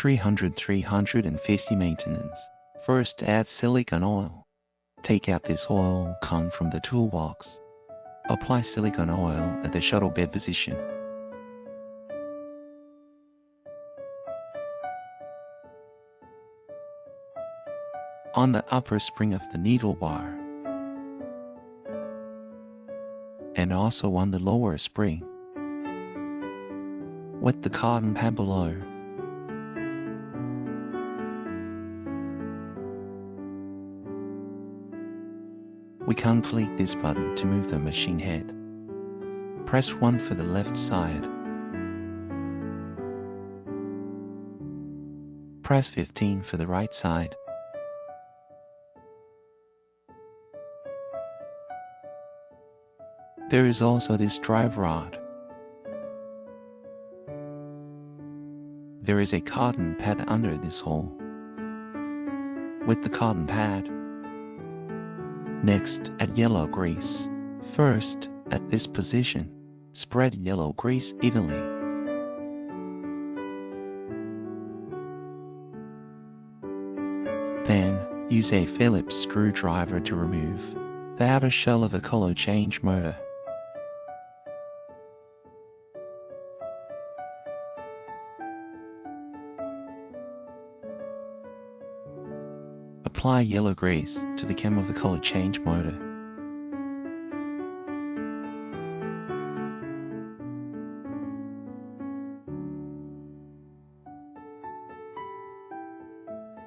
FT350 maintenance. First, add silicone oil. Take out this oil con from the toolbox. Apply silicone oil at the shuttle bed position. On the upper spring of the needle bar, and also on the lower spring. Wet the cotton pad below. We can click this button to move the machine head. Press 1 for the left side. Press 15 for the right side. There is also this drive rod. There is a cotton pad under this hole. With the cotton pad. Next, add yellow grease. First, at this position, spread yellow grease evenly. Then, use a Phillips screwdriver to remove the outer shell of a color change motor. Apply yellow grease to the cam of the color change motor.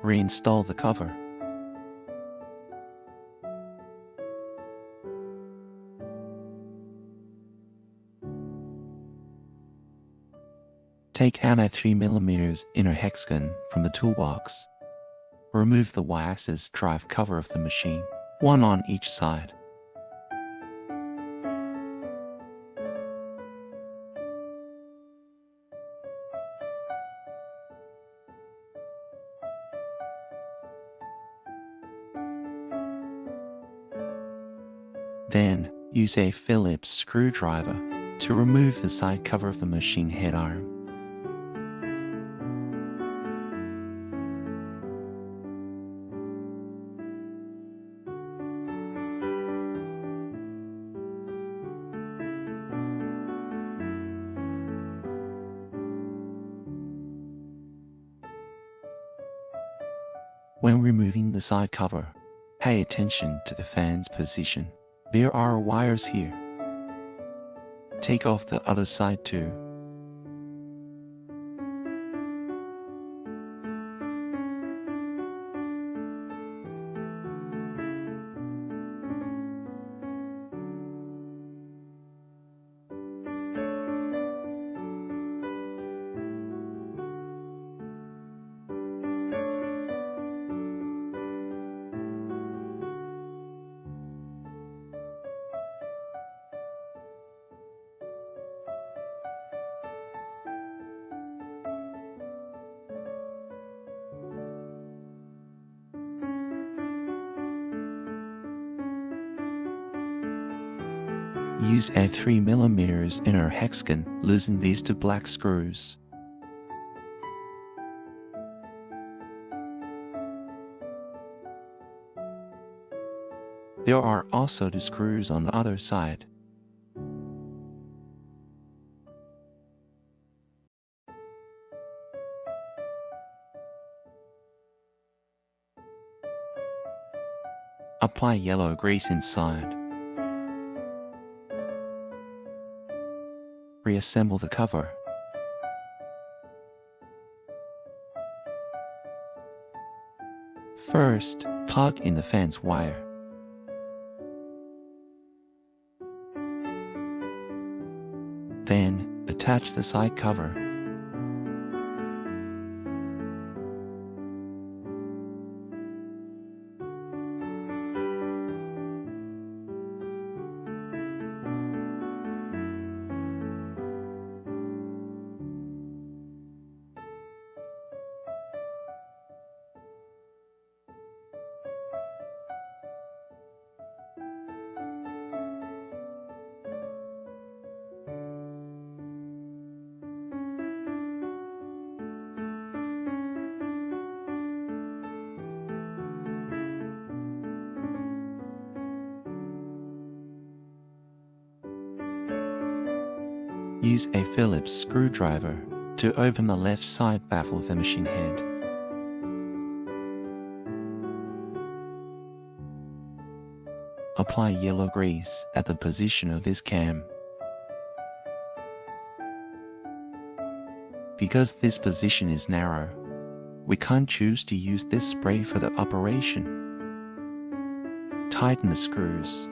Reinstall the cover. Take out a 3mm inner hexagon from the toolbox. Remove the Y-axis drive cover of the machine, one on each side. Then, use a Phillips screwdriver to remove the side cover of the machine head arm. When removing the side cover, pay attention to the fan's position. There are wires here. Take off the other side too. Use a 3mm inner hexagon, loosen these two black screws. There are also two screws on the other side. Apply yellow grease inside. Reassemble the cover. First, plug in the fan's wire. Then, attach the side cover. Use a Phillips screwdriver to open the left side baffle of the machine head. Apply yellow grease at the position of this cam. Because this position is narrow, we can't choose to use this spray for the operation. Tighten the screws.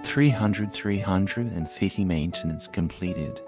(350 maintenance completed.